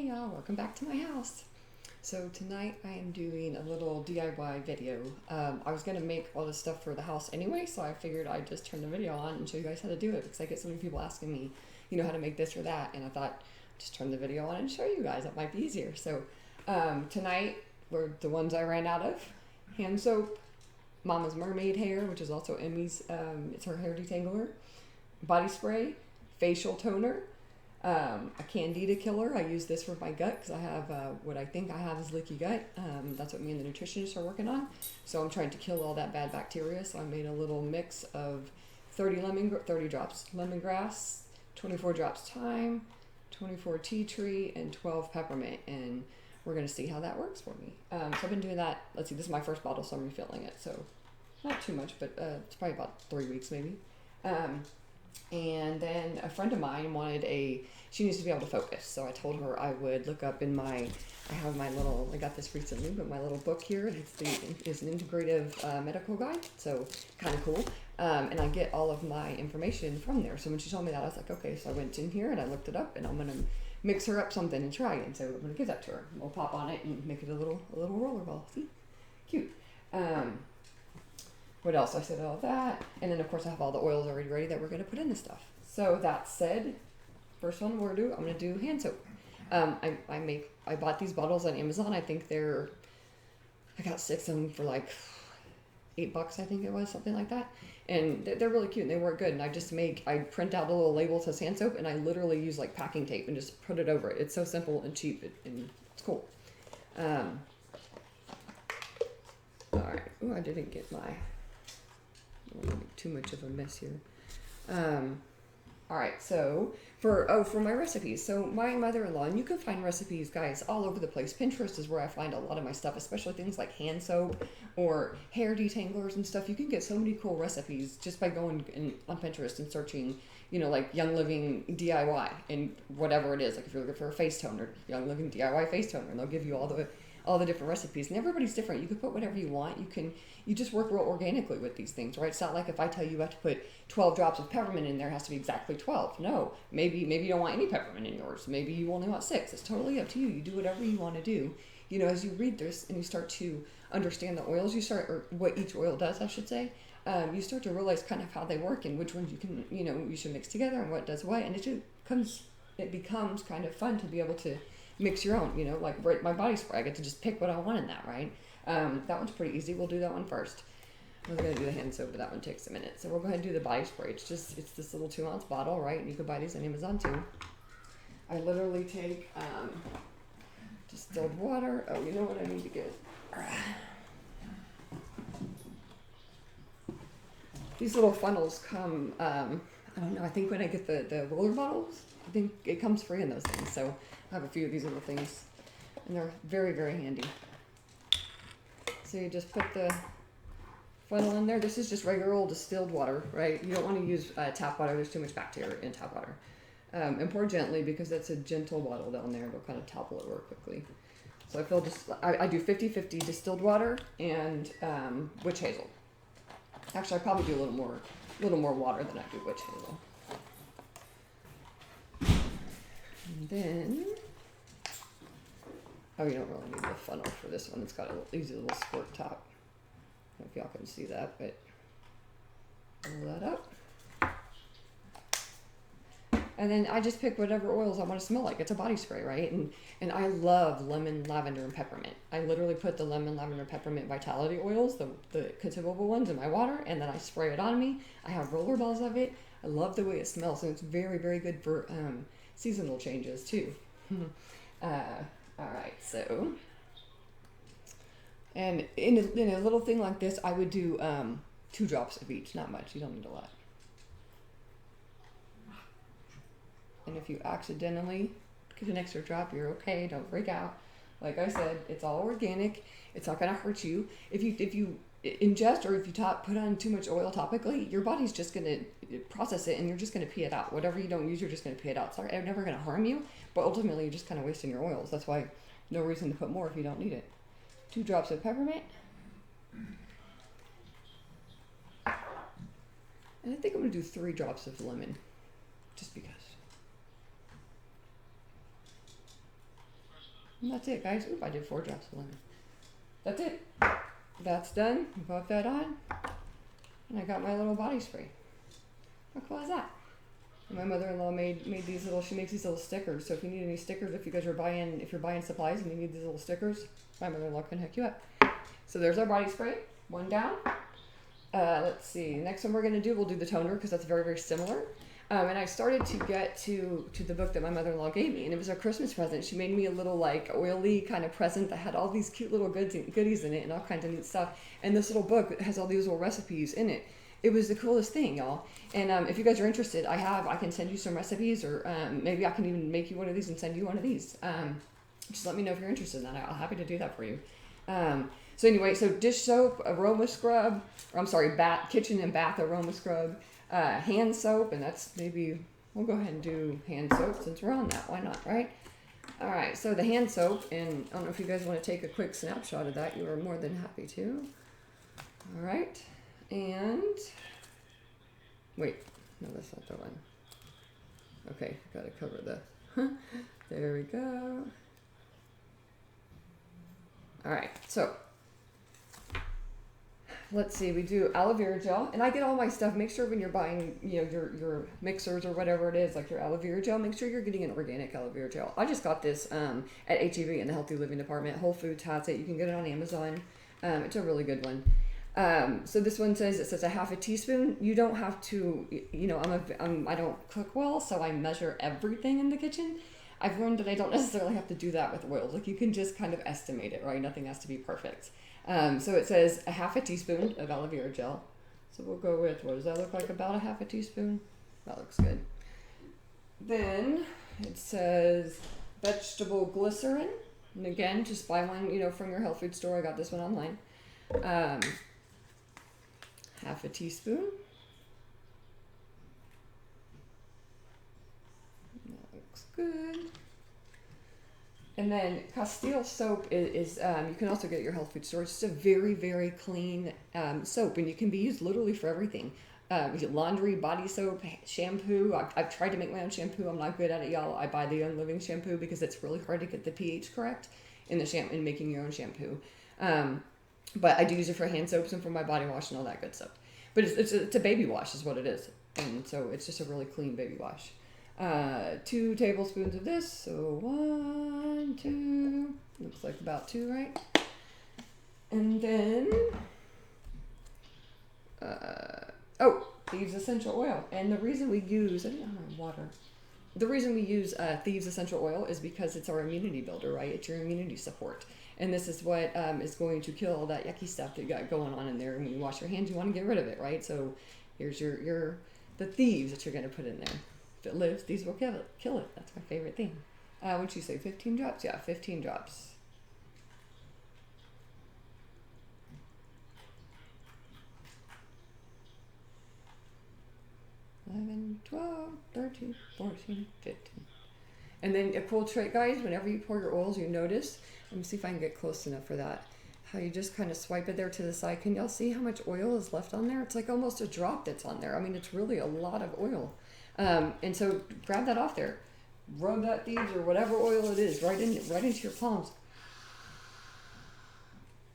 Hey y'all, welcome back to my house. So tonight I am doing a little DIY video. I was going to make all this stuff for the house anyway, so I figured I'd just turn the video on and show you guys how to do it because I get so many people asking me, how to make this or that, and I thought just turn the video on and show you guys. It might be easier. So tonight were the ones I ran out of. Hand soap, Momma's Mermaid hair, which is also Emmy's, it's her hair detangler, body spray, facial toner, a candida killer. I use this for my gut because I have what I think I have is leaky gut. That's what me and the nutritionist are working on. So I'm trying to kill all that bad bacteria. So I made a little mix of 30 drops lemongrass, 24 drops thyme, 24 tea tree, and 12 peppermint. And we're going to see how that works for me. So I've been doing that. Let's see, this is my first bottle, so I'm refilling it. So not too much, but it's probably about 3 weeks maybe. And then a friend of mine she needs to be able to focus. So I told her I would look up I got this recently, but my little book here, it's an integrative medical guide. So kind of cool. And I get all of my information from there. So when she told me that, I was like, okay. So I went in here and I looked it up and I'm going to mix her up something and try it. And so I'm going to give that to her. We'll pop on it and make it a little roller ball. See? Cute. What else? I said all that. And then, of course, I have all the oils already ready that we're going to put in the stuff. So that said, first one I'm going to do hand soap. I bought these bottles on Amazon. I think I got 6 of them for like $8, I think it was, something like that. And they're really cute and they work good. And I print out a little label that says hand soap and I literally use like packing tape and just put it over it. It's so simple and cheap and it's cool. All right. Oh, I didn't get I don't want to make too much of a mess here. All right, so for my recipes. So my mother-in-law, and you can find recipes, guys, all over the place. Pinterest is where I find a lot of my stuff, especially things like hand soap or hair detanglers and stuff. You can get so many cool recipes just by going on Pinterest and searching, like Young Living DIY and whatever it is. Like if you're looking for a face toner, Young Living DIY face toner, and they'll give you all the different recipes, and everybody's different. You can put whatever you want. You just work real organically with these things, right? It's not like if I tell you have to put 12 drops of peppermint in there, it has to be exactly 12. No, maybe you don't want any peppermint in yours. Maybe you only want 6. It's totally up to you. You do whatever you want to do. As you read this and you start to understand the oils, or what each oil does, I should say, you start to realize kind of how they work and which ones you can, you should mix together and what does what, and it becomes kind of fun to be able to mix your own, like my body spray. I get to just pick what I want in that, right? That one's pretty easy. We'll do that one first. I was going to do the hand soap, but that one takes a minute. So we'll go ahead and do the body spray. It's this little 2-ounce bottle, right? And you can buy these on Amazon too. I literally take distilled water. Oh, you know what I need to get? These little funnels come, I don't know, I think when I get the roller bottles, I think it comes free in those things. So I have a few of these little things, and they're very, very handy. So you just put the funnel in there. This is just regular old distilled water, right? You don't want to use tap water. There's too much bacteria in tap water. And pour gently because that's a gentle bottle down there. It'll kind of topple it real quickly. So I do 50-50 distilled water and witch hazel. Actually, I probably do a little more water than I do witch hazel. And then, you don't really need the funnel for this one. It's got a easy little squirt top. I don't know if y'all can see that, but roll that up. And then I just pick whatever oils I want to smell like. It's a body spray, right? And I love lemon, lavender, and peppermint. I literally put the lemon, lavender, peppermint vitality oils, the consumable ones, in my water, and then I spray it on me. I have roller balls of it. I love the way it smells, and it's very, very good for seasonal changes too. All right, so, and in a little thing like this, I would do 2 drops of each, not much. You don't need a lot. And if you accidentally get an extra drop, you're okay. Don't freak out. Like I said, it's all organic. It's not gonna hurt you. If you ingest or if you put on too much oil topically, your body's just gonna process it and you're just gonna pee it out. Whatever you don't use, you're just gonna pee it out. It's never gonna harm you, but ultimately you're just kind of wasting your oils. That's why no reason to put more if you don't need it. 2 drops of peppermint. And I think I'm gonna do 3 drops of lemon, just because. And that's it, guys. Oop, I did 4 drops of lemon. That's it. That's done. Put that on. And I got my little body spray. How cool is that? And my mother-in-law made these little, she makes these little stickers. So if you need any stickers, if you're buying supplies and you need these little stickers, my mother-in-law can hook you up. So there's our body spray. 1 down. Let's see. Next one we're going to do, we'll do the toner because that's very, very similar. And I started to get to the book that my mother-in-law gave me, and it was a Christmas present. She made me a little like oily kind of present that had all these cute little goodies in it and all kinds of neat stuff. And this little book has all these little recipes in it. It was the coolest thing, y'all. And if you guys are interested, I can send you some recipes, or maybe I can even make you one of these and send you one of these. Just let me know if you're interested in that. I'm happy to do that for you. So anyway, so dish soap, aroma scrub, kitchen and bath aroma scrub, hand soap, and that's maybe, we'll go ahead and do hand soap since we're on that. Why not, right? All right, so the hand soap, and I don't know if you guys want to take a quick snapshot of that. You are more than happy to. All right, and wait, no, that's not the one. Okay, got to cover the, there we go. All right, so let's see, we do aloe vera gel, and I get all my stuff. Make sure when you're buying, your mixers or whatever it is, like your aloe vera gel, make sure you're getting an organic aloe vera gel. I just got this at HEB in the Healthy Living department. Whole Foods has it. You can get it on Amazon. It's a really good one. So this one says, it says a half a teaspoon. You don't have to, I don't cook well, so I measure everything in the kitchen. I've learned that I don't necessarily have to do that with oils. Like, you can just kind of estimate it, right? Nothing has to be perfect. So it says a half a teaspoon of aloe vera gel. So we'll go with, what does that look like? About a half a teaspoon. That looks good. Then it says vegetable glycerin. And again, just buy one, from your health food store. I got this one online. Half a teaspoon. That looks good. And then Castile soap is you can also get at your health food store. It's just a very, very clean soap, and you can be used literally for everything. Laundry, body soap, shampoo. I've tried to make my own shampoo. I'm not good at it, y'all. I buy the Young Living shampoo because it's really hard to get the pH correct in making your own shampoo. But I do use it for hand soaps and for my body wash and all that good stuff. But it's a baby wash is what it is, and so it's just a really clean baby wash. 2 tablespoons of this, so 1, 2, looks like about 2, right? And then, Thieves Essential Oil. And the reason we use, the reason we use Thieves Essential Oil is because it's our immunity builder, right? It's your immunity support. And this is what is going to kill all that yucky stuff that you got going on in there. And when you wash your hands, you want to get rid of it, right? So here's the thieves that you're going to put in there. If it lives, these will kill it. That's my favorite thing. What'd you say, 15 drops? Yeah, 15 drops. $11, $12, $13, $14, $15. And then a cool trick, guys, whenever you pour your oils, you notice, let me see if I can get close enough for that, how you just kind of swipe it there to the side. Can y'all see how much oil is left on there? It's like almost a drop that's on there. I mean, it's really a lot of oil. And so grab that off there. Rub that Thieves or whatever oil it is right into your palms.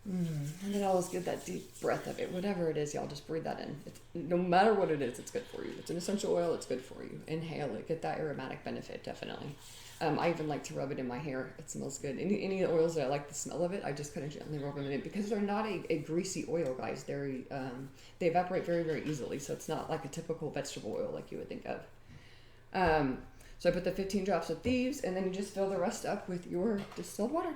And then always get that deep breath of it. Whatever it is, y'all, just breathe that in. No matter what it is, it's good for you. It's an essential oil, it's good for you. Inhale it, get that aromatic benefit, definitely. I even like to rub it in my hair. It smells good. Any oils that I like the smell of it, I just kind of gently rub them in it because they're not a greasy oil, guys. They evaporate very, very easily, so it's not like a typical vegetable oil like you would think of. So I put the 15 drops of Thieves, and then you just fill the rest up with your distilled water.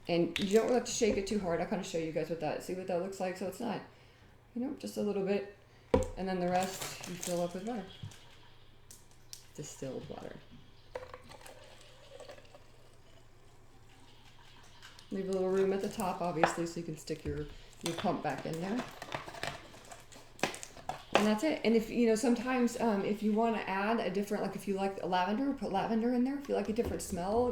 And you don't really have to shake it too hard. I'll kind of show you guys see what that looks like. So it's not, just a little bit. And then the rest you fill up with water. Distilled water. Leave a little room at the top, obviously, so you can stick your pump back in there. And that's it. And if, sometimes if you want to add a different, like if you like lavender, put lavender in there. If you like a different smell,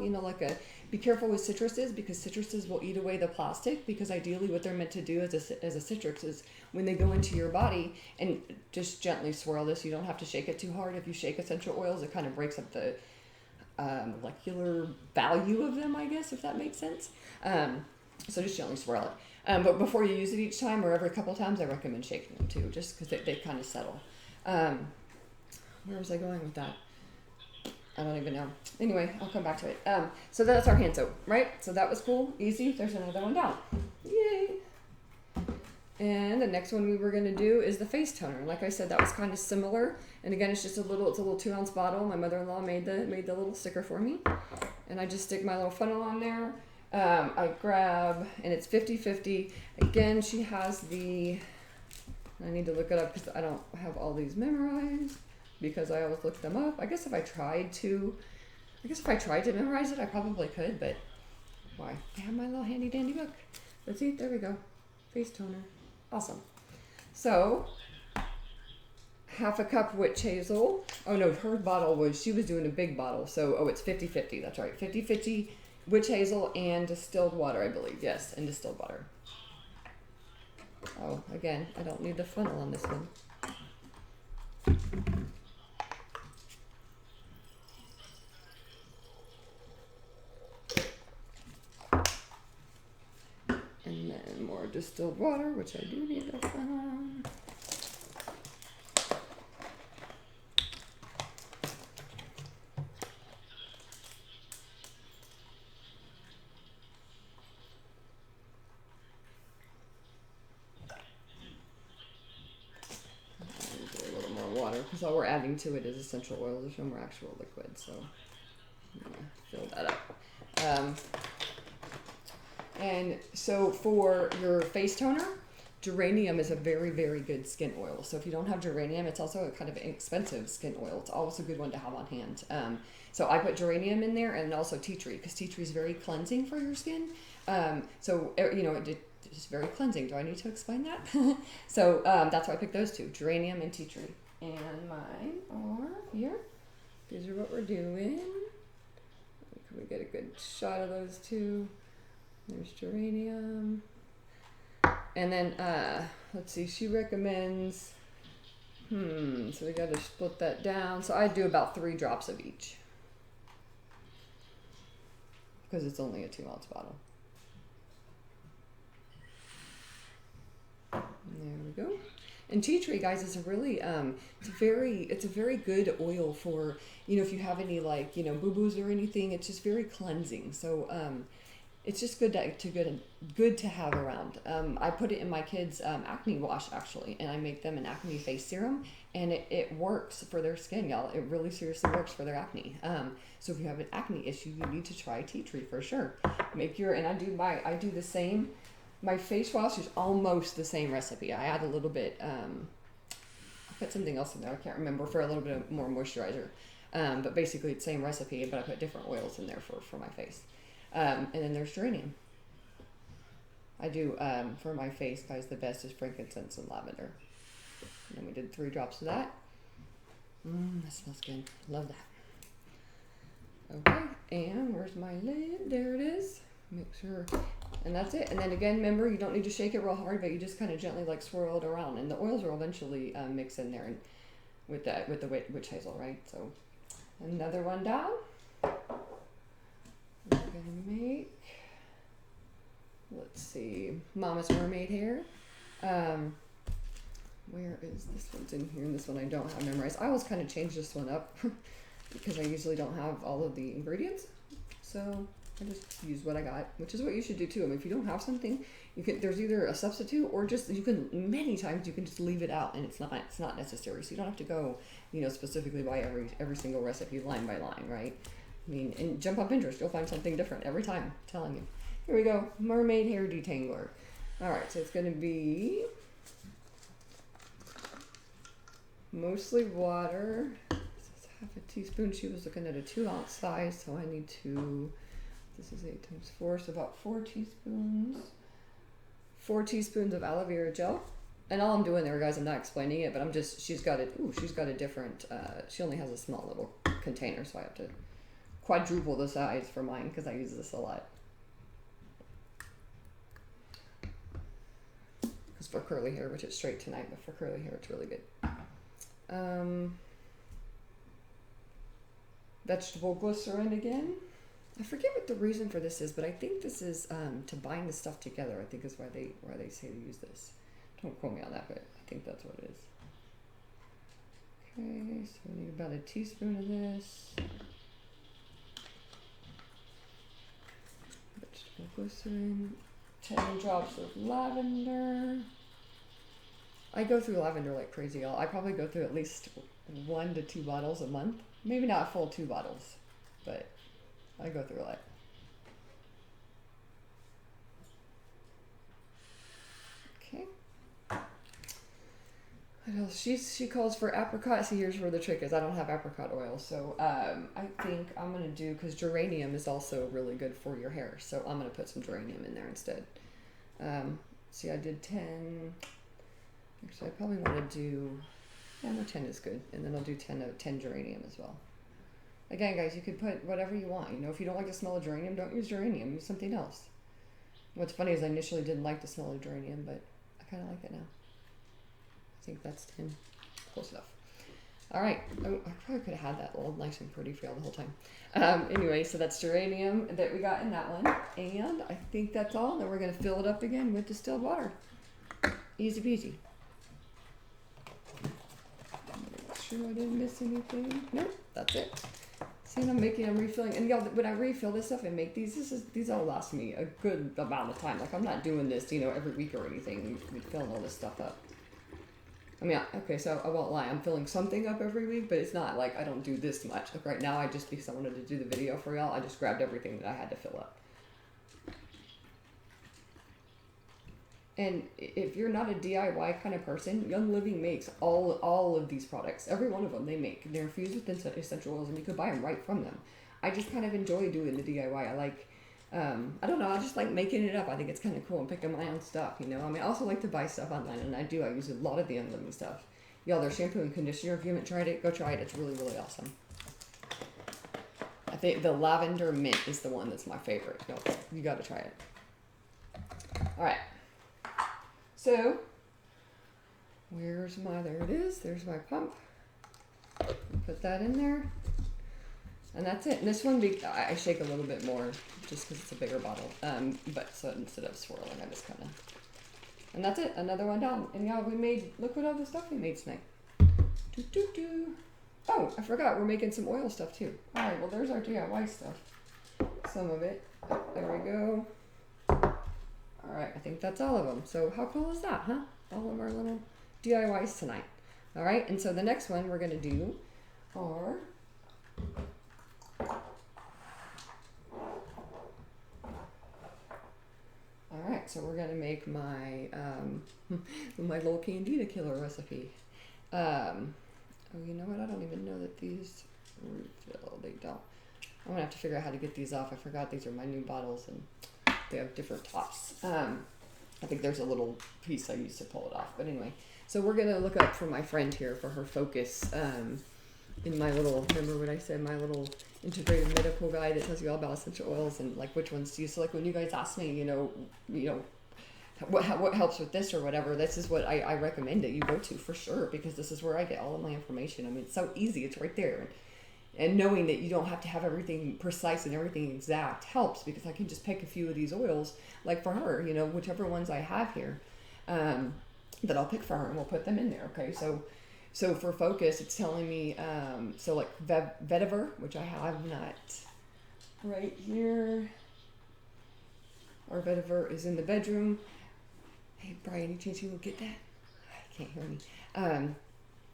be careful with citruses because citruses will eat away the plastic because ideally what they're meant to do as a citrus is when they go into your body, and just gently swirl this. You don't have to shake it too hard. If you shake essential oils, it kind of breaks up the molecular value of them, I guess, if that makes sense. So just gently swirl it. But before you use it each time or every couple of times, I recommend shaking them too, just because they kind of settle. Where was I going with that? I don't even know. Anyway, I'll come back to it. So that's our hand soap, right? So that was cool, easy. There's another one down. Yay! And the next one we were going to do is the face toner. Like I said, that was kind of similar. And again, it's a little 2-ounce bottle. My mother-in-law made the little sticker for me. And I just stick my little funnel on there. I grab, and it's 50-50. Again, she has I need to look it up because I don't have all these memorized because I always look them up. I guess if I tried to memorize it, I probably could, but why? I have my little handy dandy book. Let's see, there we go. Face toner. Awesome. So, half a cup witch hazel. Oh no, her bottle she was doing a big bottle. So, it's 50-50. That's right. 50-50 witch hazel and distilled water, I believe. Yes, and distilled water. Oh, again, I don't need the funnel on this one. And then more distilled water, which I do need the funnel on. Because all we're adding to it is essential oil. There's no more actual liquid, so I'm going to fill that up. And so for your face toner, geranium is a very, very good skin oil. So if you don't have geranium, it's also a kind of inexpensive skin oil. It's always a good one to have on hand. So I put geranium in there and also tea tree, because tea tree is very cleansing for your skin. It's very cleansing. Do I need to explain that? So that's why I picked those two, geranium and tea tree. And mine are here. These are what we're doing. Can we get a good shot of those two? There's geranium. And then, let's see, she recommends, so we got to split that down. So I do about 3 drops of each, because it's only a 2-ounce bottle. And there we go. And tea tree, guys, is a really, it's a very good oil for, if you have any boo-boos or anything. It's just very cleansing. So, it's just good to have around. I put it in my kids' acne wash, actually, and I make them an acne face serum, and it works for their skin, y'all. It really seriously works for their acne. So if you have an acne issue, you need to try tea tree for sure. And I do the same. My face wash is almost the same recipe. I add a little bit, I put something else in there, I can't remember, for a little bit more moisturizer. But basically it's the same recipe, but I put different oils in there for my face. And then there's geranium. I do, for my face, guys, the best is frankincense and lavender. And then we did 3 drops of that. That smells good. Love that. Okay, and where's my lid? There it is. Make sure. And that's it. And then again, remember, you don't need to shake it real hard, but you just kind of gently swirl it around. And the oils will eventually mix in there and with the witch hazel, right? So another one down. We're going to make, let's see, Mama's Mermaid hair. Where is this one's in here? And this one I don't have memorized. I always kind of change this one up because I usually don't have all of the ingredients. So I just use what I got, which is what you should do too. I mean, if you don't have something, there's either a substitute or just many times you can just leave it out and it's not necessary. So you don't have to go, specifically by every single recipe line by line, right? I mean, and jump on Pinterest, you'll find something different every time. I'm telling you. Here we go, Mermaid hair detangler. All right, so it's going to be mostly water. This is half a teaspoon. She was looking at a 2-ounce size, so I need to. This is 8 times 4, so about 4 teaspoons. 4 teaspoons of aloe vera gel. And all I'm doing there, guys, I'm not explaining it, but she's got a different, she only has a small little container, so I have to quadruple the size for mine because I use this a lot. Because for curly hair, which is straight tonight, but for curly hair, it's really good. vegetable glycerin again. I forget what the reason for this is, but I think this is to bind the stuff together. I think is why they say to use this. Don't quote me on that, but I think that's what it is. Okay, so we need about a teaspoon of this. Vegetable glycerin. 10 drops of lavender. I go through lavender like crazy, y'all. I probably go through at least 1 to 2 bottles a month. Maybe not full 2 bottles, but I go through a lot. Okay. What else? She calls for apricot. See, here's where the trick is. I don't have apricot oil, so I think I'm gonna do, because geranium is also really good for your hair. So I'm gonna put some geranium in there instead. See, I did 10. Actually, I probably want to do. Yeah, no, 10 is good, and then I'll do 10 geranium as well. Again, guys, you could put whatever you want. You know, if you don't like the smell of geranium, don't use geranium. Use something else. What's funny is I initially didn't like the smell of geranium, but I kind of like it now. I think that's 10. Close enough. All right. Oh, I probably could have had that all nice and pretty for y'all the whole time. Anyway, so that's geranium that we got in that one. And I think that's all. Then we're going to fill it up again with distilled water. Easy peasy. Make sure I didn't miss anything. Nope, that's it. See, I'm refilling. And y'all, when I refill this stuff and make these all last me a good amount of time. Like, I'm not doing this, every week or anything. We filling all this stuff up. I mean, okay, so I won't lie. I'm filling something up every week, but it's not like I don't do this much. Like right now, because I wanted to do the video for y'all, I just grabbed everything that I had to fill up. And if you're not a DIY kind of person, Young Living makes all of these products. Every one of them they make. They're infused with essential oils, and you can buy them right from them. I just kind of enjoy doing the DIY. I like, I don't know, I just like making it up. I think it's kind of cool and picking my own stuff, I mean, I also like to buy stuff online, and I use a lot of the Young Living stuff. Y'all, their shampoo and conditioner, if you haven't tried it, go try it. It's really, really awesome. I think the lavender mint is the one that's my favorite. Y'all, you got to try it. All right. So, there it is. There's my pump. Put that in there. And that's it. And this one, I shake a little bit more just because it's a bigger bottle. But so instead of swirling, I just kind of. And that's it. Another one down. And y'all, look what all the stuff we made tonight. Oh, I forgot. We're making some oil stuff too. All right, well, there's our DIY stuff. Some of it. There we go. All right, I think that's all of them. So how cool is that, huh? All of our little DIYs tonight. All right, and so the next one we're going to do are all right, so we're going to make my my little candida killer recipe. Oh, you know what? I don't even know that these refill. They don't. I'm going to have to figure out how to get these off. I forgot these are my new bottles, and they have different tops. I think there's a little piece I used to pull it off. But anyway, so we're going to look up for my friend here for her focus in my little, remember what I said, my little integrated medical guide that tells you all about essential oils and like which ones to use. So like when you guys ask me, what helps with this or whatever, this is what I recommend that you go to for sure, because this is where I get all of my information. I mean, it's so easy. It's right there. And knowing that you don't have to have everything precise and everything exact helps, because I can just pick a few of these oils, like for her, whichever ones I have here, that I'll pick for her, and we'll put them in there. Okay, so for focus, it's telling me, so like vetiver, which I have not right here. Our vetiver is in the bedroom. Hey, Brian, any chance you will get that? I can't hear me.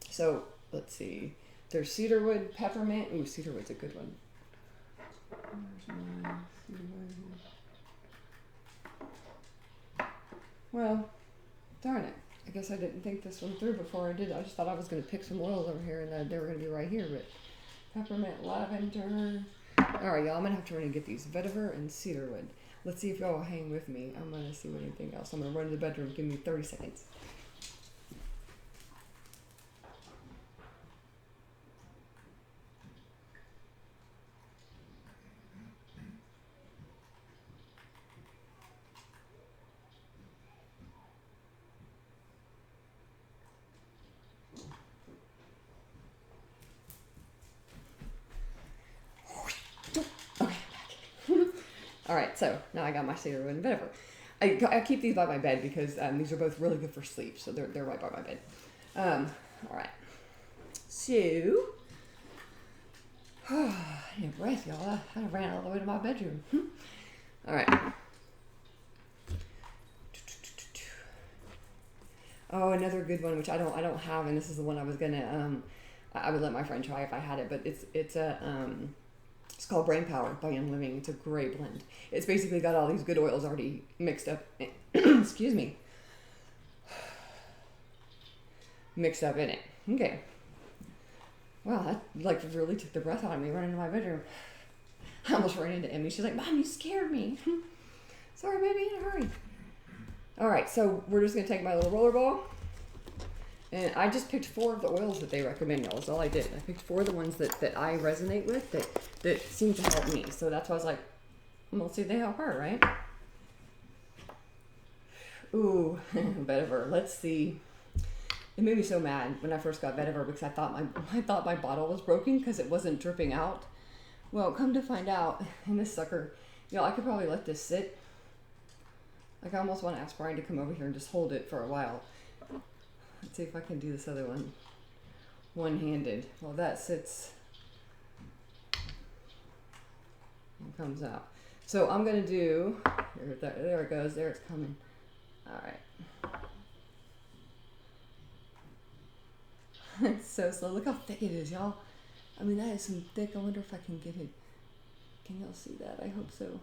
So let's see. There's cedarwood, peppermint. Ooh, cedarwood's a good one. Where's my cedarwood? Well, darn it. I guess I didn't think this one through before I did. I just thought I was going to pick some oils over here and they were going to be right here. But peppermint, lavender. All right, y'all. I'm going to have to run and get these vetiver and cedarwood. Let's see if y'all will hang with me. I'm going to see what anything else. I'm going to run to the bedroom. Give me 30 seconds. All right, so now I got my cedarwood and vetiver. I keep these by my bed because these are both really good for sleep, so they're right by my bed. All right, so I need a breath, y'all. I ran all the way to my bedroom. All right. Oh, another good one, which I don't have, and this is the one I was gonna I would let my friend try if I had it, but it's called Brain Power by Young Living. It's a great blend. It's basically got all these good oils already mixed up. Excuse me. Mixed up in it. Okay. Wow, that like really took the breath out of me running to my bedroom. I almost ran into Emmy. She's like, "Mom, you scared me." Sorry, baby, in a hurry. All right, so we're just gonna take my little roller ball, and I just picked 4 of the oils that they recommend, y'all. That's all I did. I picked 4 of the ones that I resonate with, that seem to help me. So that's why I was like, well, see if they help her, right? Ooh, vetiver. Let's see. It made me so mad when I first got vetiver because I thought my bottle was broken because it wasn't dripping out. Well, come to find out, and this sucker, I could probably let this sit. Like, I almost want to ask Brian to come over here and just hold it for a while. Let's see if I can do this other one one-handed. Well, that sits and comes out. So I'm going to do, there it goes, there it's coming. All right. It's so slow. Look how thick it is, y'all. I mean, that is some thick. I wonder if I can get it. Can y'all see that? I hope so.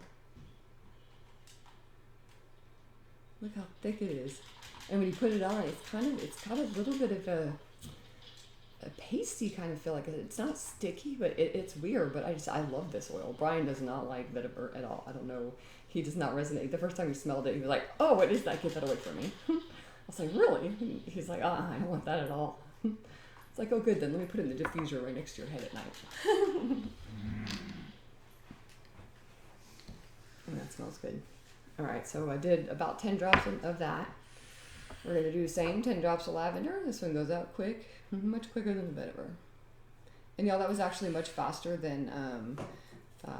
Look how thick it is. And when you put it on, it's got a little bit of a pasty kind of feel. Like it's not sticky, but it's weird. But I love this oil. Brian does not like vetiver at all. I don't know. He does not resonate. The first time he smelled it, he was like, "Oh, what is that? Get that away from me." I was like, "Really?" He's like, I don't want that at all." It's like, "Oh, good. Then let me put it in the diffuser right next to your head at night." And that smells good. All right, so I did about 10 drops of that. We're going to do the same, 10 drops of lavender. This one goes out quick, much quicker than the vetiver. And y'all, that was actually much faster than 5,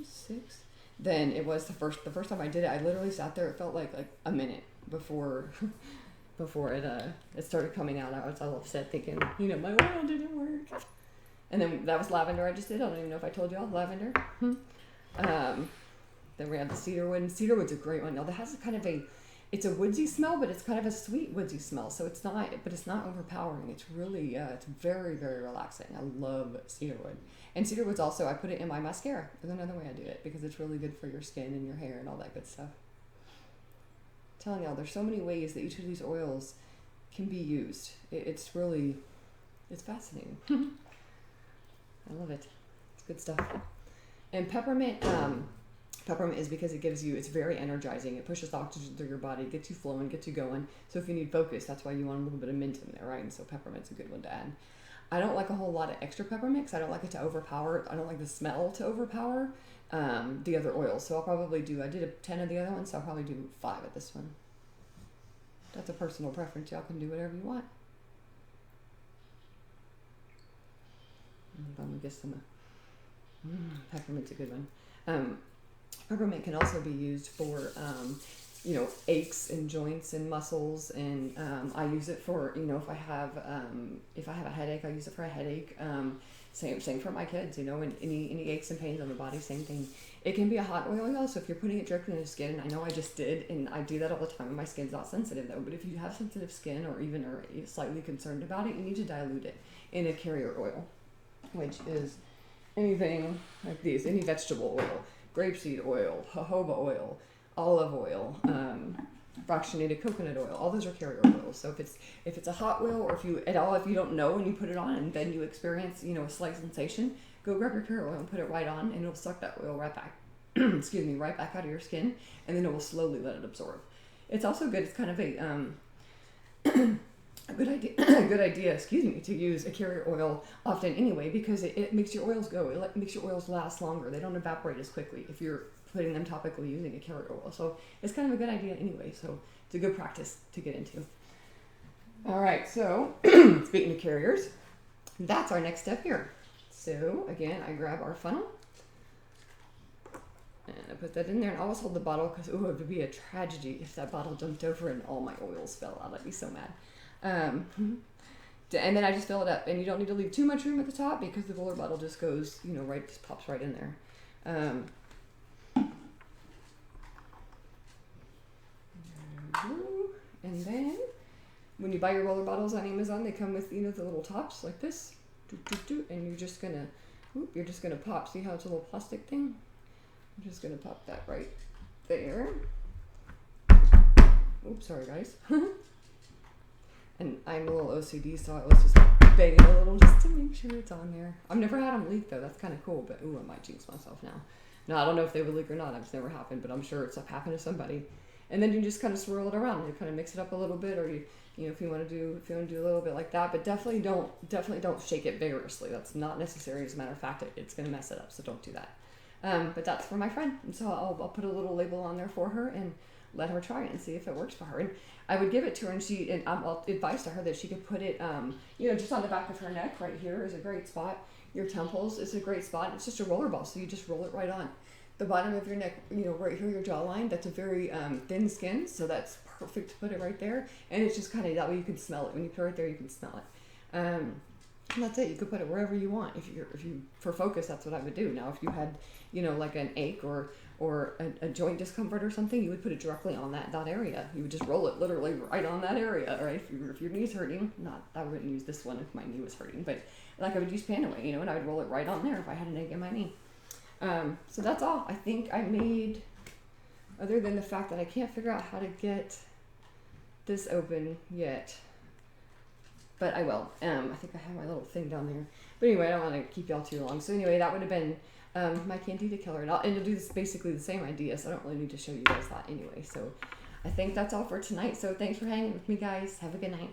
6. Than it was the first time I did it. I literally sat there. It felt like a minute before it started coming out. I was all upset, thinking, my oil didn't work. And then that was lavender I just did. I don't even know if I told y'all lavender. Then we have the cedarwood, and cedarwood's a great one. Now that has it's a woodsy smell, but it's kind of a sweet woodsy smell. So it's not overpowering. It's really, it's very, very relaxing. I love cedarwood. And cedarwood's also, I put it in my mascara. There's another way I do it because it's really good for your skin and your hair and all that good stuff. I'm telling y'all, there's so many ways that each of these oils can be used. It's fascinating. I love it. It's good stuff. And peppermint, Peppermint is because it's very energizing. It pushes oxygen through your body, gets you flowing, gets you going. So if you need focus, that's why you want a little bit of mint in there, right? And so peppermint's a good one to add. I don't like a whole lot of extra peppermint because I don't like it to overpower. I don't like the smell to overpower the other oils. So I did 10 of the other ones, so I'll probably do 5 of this one. That's a personal preference. Y'all can do whatever you want. I'm going to get some peppermint's a good one. Peppermint can also be used for, aches and joints and muscles, and I use it for, if I have a headache, I use it for a headache. Same for my kids, and any aches and pains on the body, same thing. It can be a hot oil, y'all, so if you're putting it directly in the skin, I know I just did, and I do that all the time, and my skin's not sensitive though, but if you have sensitive skin or even are slightly concerned about it, you need to dilute it in a carrier oil, which is anything like these, any vegetable oil. Grapeseed oil, jojoba oil, olive oil, fractionated coconut oil. All those are carrier oils. So if it's a hot oil, or if you don't know and you put it on and then you experience a slight sensation, go grab your carrier oil and put it right on, and it'll suck that oil right back. Excuse me, right back out of your skin, and then it will slowly let it absorb. It's also good. It's kind of a good idea, to use a carrier oil often anyway, because it makes your oils go. It makes your oils last longer. They don't evaporate as quickly if you're putting them topically using a carrier oil. So it's kind of a good idea anyway. So it's a good practice to get into. All right. So speaking of carriers, that's our next step here. So again, I grab our funnel and I put that in there and always hold the bottle because, ooh, it would be a tragedy if that bottle dumped over and all my oils fell out. I'd be so mad. And then I just fill it up, and you don't need to leave too much room at the top because the roller bottle just goes, you know, right, just pops right in there. And then when you buy your roller bottles on Amazon, they come with, you know, the little tops like this, and you're just gonna pop. See how it's a little plastic thing? I'm just gonna pop that right there. Oops, sorry guys. And I'm a little OCD, so I was just banging a little just to make sure it's on there. I've never had them leak though. That's kind of cool, but ooh, I might jinx myself now. No, I don't know if they would leak or not. It's never happened, but I'm sure it's happened to somebody. And then you just kind of swirl it around. You kind of mix it up a little bit, or you know, if you want to do a little bit like that, but definitely don't shake it vigorously. That's not necessary. As a matter of fact, it's going to mess it up, so don't do that. But that's for my friend, and so I'll put a little label on there for her and let her try it and see if it works for her. And I would give it to her, and I'll advise to her that she could put it, you know, just on the back of her neck right here is a great spot. Your temples is a great spot. It's just a roller ball, so you just roll it right on the bottom of your neck, you know, right here, your jawline. That's a very thin skin, so that's perfect to put it right there. And it's just kind of that way you can smell it. When you put it right there, you can smell it. And that's it. You could put it wherever you want. If you for focus, that's what I would do. Now, if you had, you know, like an ache or a joint discomfort or something, you would put it directly on that area. You would just roll it literally right on that area, right? If your knee's hurting, I wouldn't use this one if my knee was hurting, but like I would use Panaway, you know, and I would roll it right on there if I had an ache in my knee. So that's all I think I made, other than the fact that I can't figure out how to get this open yet, but I will. I think I have my little thing down there, but anyway, I don't want to keep y'all too long. So anyway, that would have been my Candida killer, and it'll do this basically the same idea, so I don't really need to show you guys that anyway. So I think that's all for tonight. So thanks for hanging with me, guys. Have a good night.